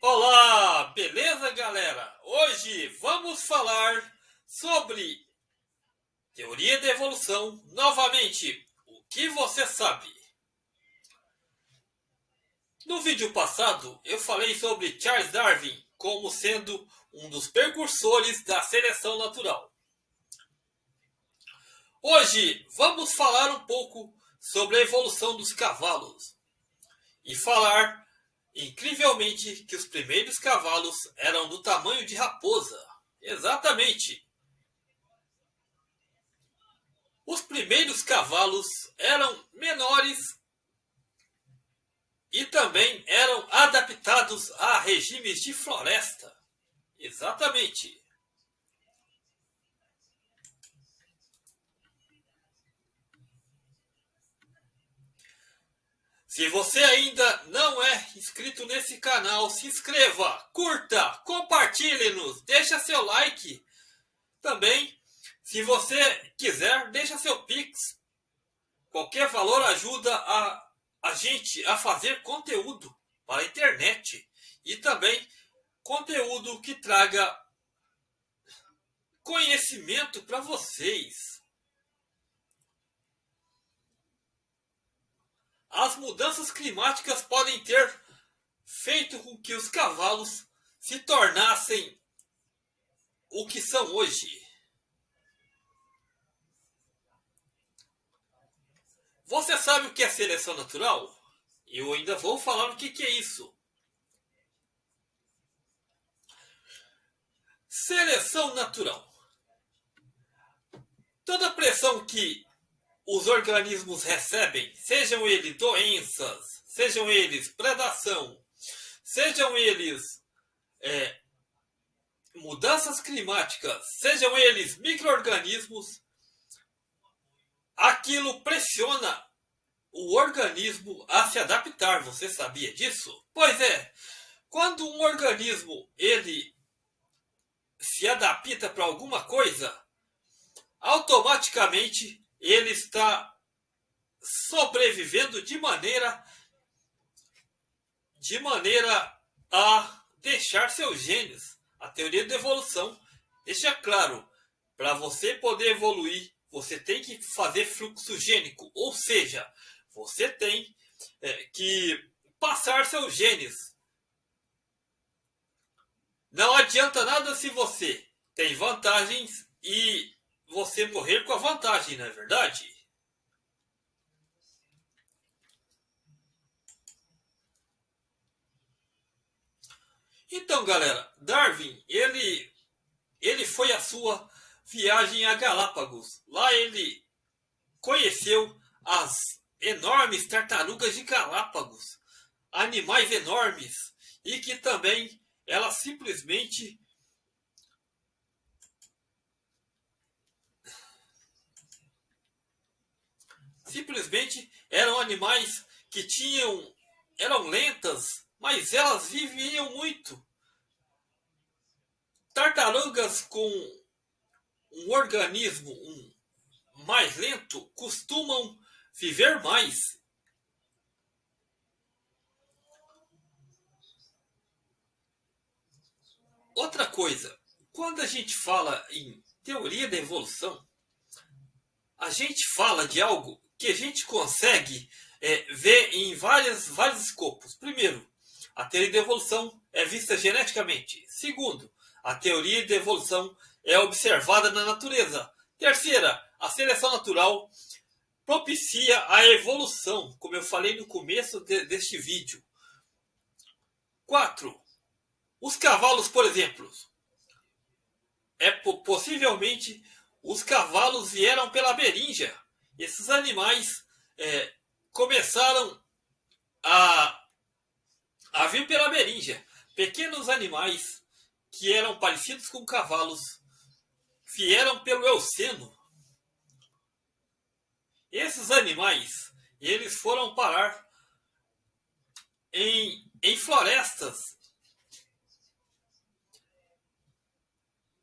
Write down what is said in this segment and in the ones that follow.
Olá, beleza, galera? Hoje vamos falar sobre teoria da evolução. Novamente, o que você sabe? No vídeo passado, eu falei sobre Charles Darwin como sendo um dos precursores da seleção natural. Hoje vamos falar um pouco sobre a evolução dos cavalos e falar incrivelmente que os primeiros cavalos eram do tamanho de raposa. Exatamente. Os primeiros cavalos eram menores e também eram adaptados a regimes de floresta. Exatamente. Se você ainda não é inscrito nesse canal, se inscreva, curta, compartilhe-nos, deixa seu like. Também, se você quiser, deixa seu Pix. Qualquer valor ajuda a gente a fazer conteúdo para a internet. E também conteúdo que traga conhecimento para vocês. As mudanças climáticas podem ter feito com que os cavalos se tornassem o que são hoje. Você sabe o que é seleção natural? Eu ainda vou falar o que é isso. Seleção natural. Toda pressão que os organismos recebem, sejam eles doenças, sejam eles predação, sejam eles mudanças climáticas, sejam eles micro-organismos, aquilo pressiona o organismo a se adaptar. Você sabia disso? Pois é, quando um organismo ele se adapta para alguma coisa, automaticamente ele está sobrevivendo de maneira a deixar seus genes. A teoria da evolução deixa claro, para você poder evoluir, você tem que fazer fluxo gênico, ou seja, você tem que passar seus genes. Não adianta nada se você tem vantagens e você morrer com a vantagem, não é verdade? Então, galera, Darwin, ele foi a sua viagem a Galápagos. Lá ele conheceu as enormes tartarugas de Galápagos, animais enormes, e que também elas simplesmente eram animais que eram lentas, mas elas viviam muito. Tartarugas com um organismo mais lento costumam viver mais. Outra coisa, quando a gente fala em teoria da evolução, a gente fala de algo que a gente consegue ver em vários escopos. Primeiro, a teoria da evolução é vista geneticamente. Segundo, a teoria da evolução é observada na natureza. Terceira, a seleção natural propicia a evolução, como eu falei no começo deste vídeo. 4. Os cavalos, por exemplo, possivelmente os cavalos vieram pela berinja. Esses animais começaram a vir pela berinja. Pequenos animais que eram parecidos com cavalos vieram pelo Eoceno. Esses animais eles foram parar em florestas.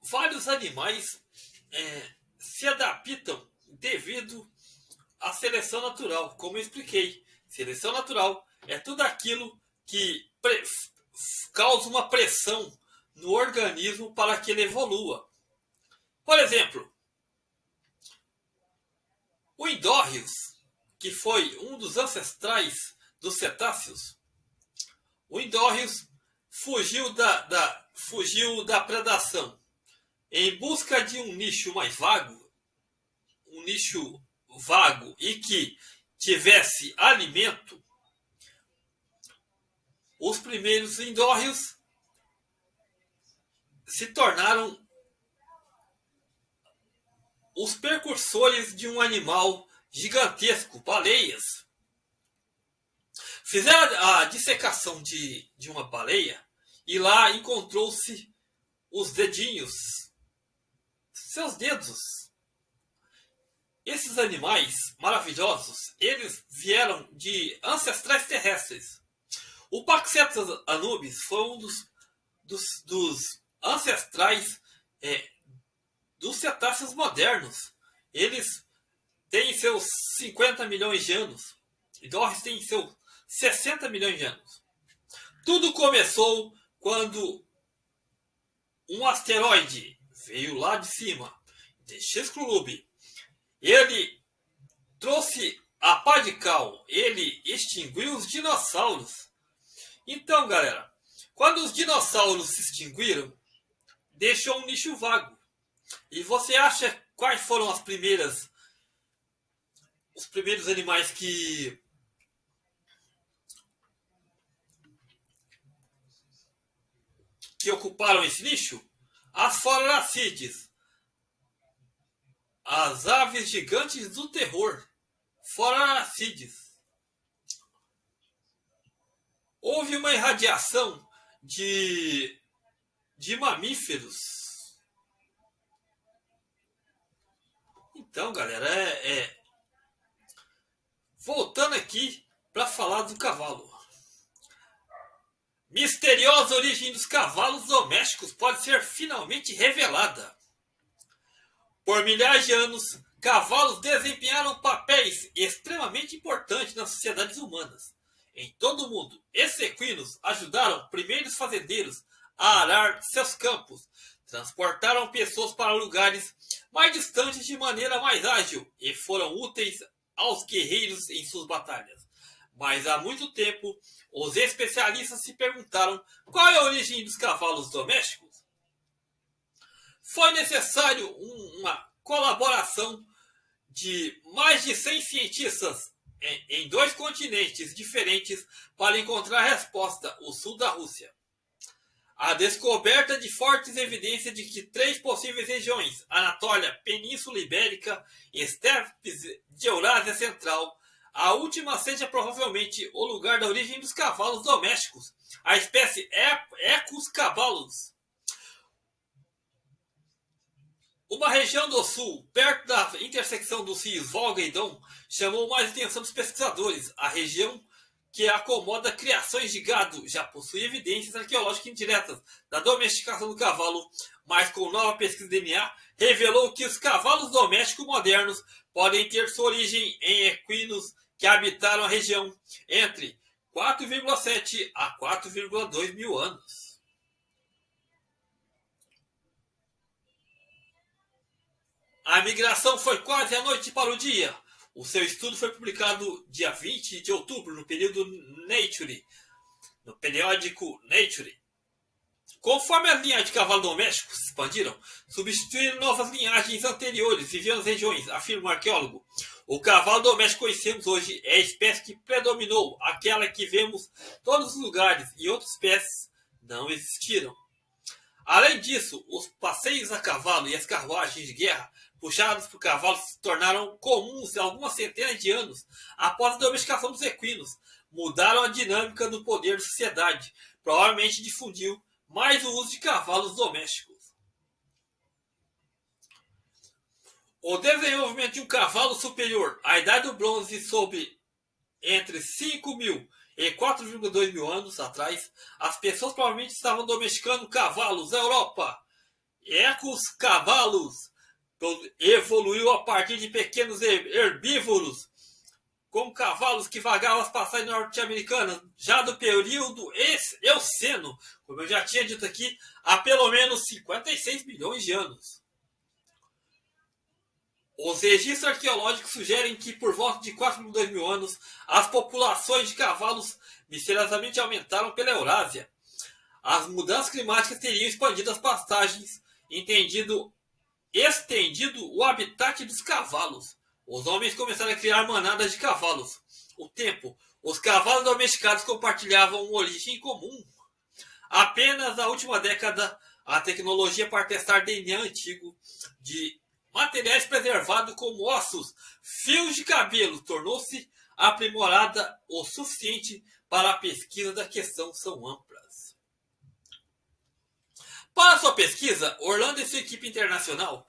Vários animais se adaptam devido à seleção natural. Como eu expliquei, seleção natural é tudo aquilo que causa uma pressão no organismo para que ele evolua. Por exemplo, o Indórios, que foi um dos ancestrais dos cetáceos, o Indórios fugiu da predação em busca de um nicho mais vago, um nicho vago e que tivesse alimento. Os primeiros indórios se tornaram os precursores de um animal gigantesco, baleias. Fizeram a dissecação de uma baleia e lá encontrou-se os dedinhos, seus dedos. Esses animais maravilhosos, eles vieram de ancestrais terrestres. O Paxetus anubis foi um dos ancestrais dos cetáceos modernos. Eles têm seus 50 milhões de anos. Indórios têm seus 60 milhões de anos. Tudo começou quando um asteroide veio lá de cima, de Chicxulub. Ele trouxe a pá de cal, ele extinguiu os dinossauros. Então, galera, quando os dinossauros se extinguiram, deixou um nicho vago. E você acha quais foram os primeiros animais que ocuparam esse nicho? As foraracídeas, as aves gigantes do terror, foraracídeas. Houve uma irradiação de mamíferos. Então, galera, voltando aqui para falar do cavalo. Misteriosa origem dos cavalos domésticos pode ser finalmente revelada. Por milhares de anos, cavalos desempenharam papéis extremamente importantes nas sociedades humanas. Em todo o mundo, esses equinos ajudaram primeiros fazendeiros a arar seus campos, transportaram pessoas para lugares mais distantes de maneira mais ágil e foram úteis aos guerreiros em suas batalhas. Mas há muito tempo, os especialistas se perguntaram qual é a origem dos cavalos domésticos. Foi necessário uma colaboração de mais de 100 cientistas em 2 continentes diferentes para encontrar a resposta: o sul da Rússia. A descoberta de fortes evidências de que 3 possíveis regiões, Anatólia, Península Ibérica e estepes de Eurásia Central, a última seja provavelmente o lugar da origem dos cavalos domésticos, a espécie Equus caballus. Uma região do sul, perto da intersecção dos rios Volga e Don, chamou mais atenção dos pesquisadores. A região que acomoda criações de gado já possui evidências arqueológicas indiretas da domesticação do cavalo, mas com nova pesquisa de DNA revelou que os cavalos domésticos modernos podem ter sua origem em equinos que habitaram a região entre 4,7 a 4,2 mil anos. A migração foi quase a noite para o dia. O seu estudo foi publicado dia 20 de outubro no período Nature, no periódico Nature. Conforme as linhagens de cavalo doméstico se expandiram, substituíram novas linhagens anteriores vivendo nas regiões, afirma o arqueólogo. O cavalo doméstico que conhecemos hoje é a espécie que predominou, aquela que vemos em todos os lugares, e outras espécies não existiram. Além disso, os passeios a cavalo e as carruagens de guerra puxados por cavalos se tornaram comuns há algumas centenas de anos após a domesticação dos equinos. Mudaram a dinâmica do poder da sociedade, provavelmente difundiu mais o uso de cavalos domésticos. O desenvolvimento de um cavalo superior à idade do bronze sob entre 5.000 e 4,2 mil anos atrás, as pessoas provavelmente estavam domesticando cavalos na Europa. Equus cavalos evoluiu a partir de pequenos herbívoros com cavalos que vagavam as passagens norte-americanas, já do período Eoceno, como eu já tinha dito aqui, há pelo menos 56 milhões de anos. Os registros arqueológicos sugerem que, por volta de 4.2 mil anos, as populações de cavalos misteriosamente aumentaram pela Eurásia. As mudanças climáticas teriam expandido as pastagens, estendido o habitat dos cavalos. Os homens começaram a criar manadas de cavalos. O tempo. Os cavalos domesticados compartilhavam uma origem comum. Apenas na última década, a tecnologia para testar DNA antigo de materiais preservados como ossos, fios de cabelo, tornou-se aprimorada o suficiente para a pesquisa da questão são amplas. Para sua pesquisa, Orlando e sua equipe internacional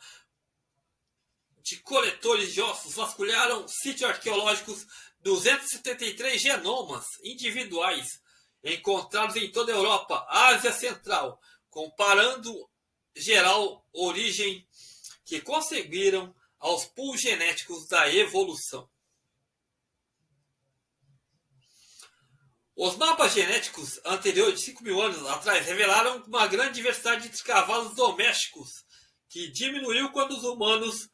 de coletores de ossos vasculharam sítios arqueológicos 273 genomas individuais encontrados em toda a Europa, Ásia Central, comparando geral origem que conseguiram aos pools genéticos da evolução. Os mapas genéticos anteriores de 5 mil anos atrás revelaram uma grande diversidade entre cavalos domésticos, que diminuiu quando os humanos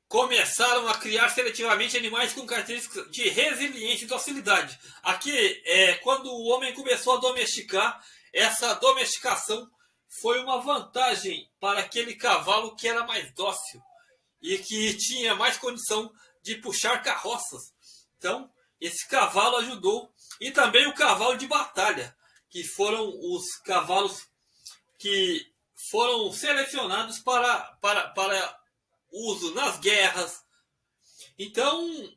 começaram a criar seletivamente animais com características de resiliência e docilidade. Aqui é quando o homem começou a domesticar, essa domesticação foi uma vantagem para aquele cavalo que era mais dócil e que tinha mais condição de puxar carroças. Então, esse cavalo ajudou. E também o cavalo de batalha, que foram os cavalos que foram selecionados para uso nas guerras. Então,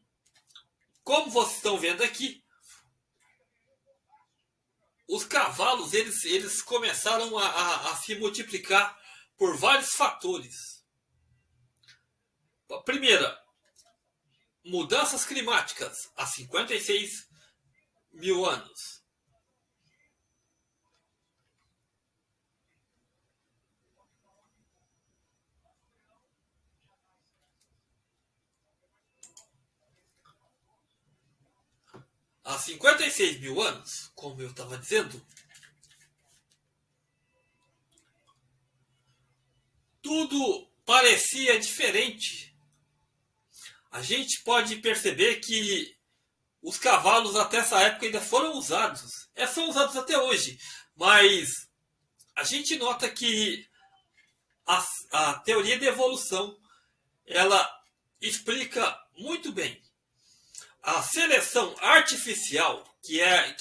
como vocês estão vendo aqui, os cavalos eles começaram a se multiplicar por vários fatores. Primeira, mudanças climáticas há 56 mil anos. Há 56 mil anos, como eu estava dizendo, tudo parecia diferente. A gente pode perceber que os cavalos até essa época ainda foram usados. São usados até hoje. Mas a gente nota que a teoria da evolução ela explica muito bem. A seleção artificial, que é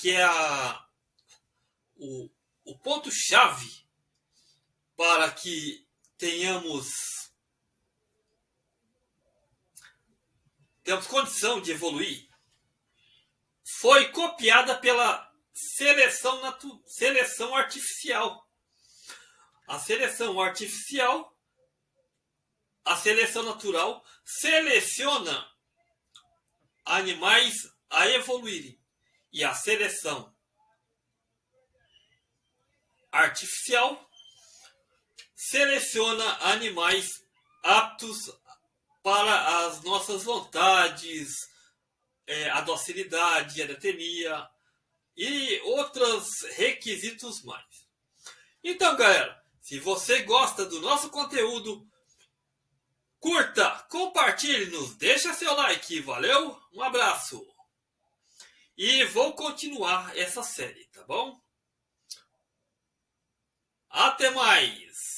o ponto-chave para que tenhamos condição de evoluir, foi copiada pela seleção artificial. A seleção artificial, a seleção natural, seleciona animais a evoluírem. E a seleção artificial seleciona animais aptos para as nossas vontades, a docilidade, a etnia e outros requisitos mais. Então, galera, se você gosta do nosso conteúdo, curta, compartilhe-nos, deixa seu like, valeu? Um abraço! E vou continuar essa série, tá bom? Até mais!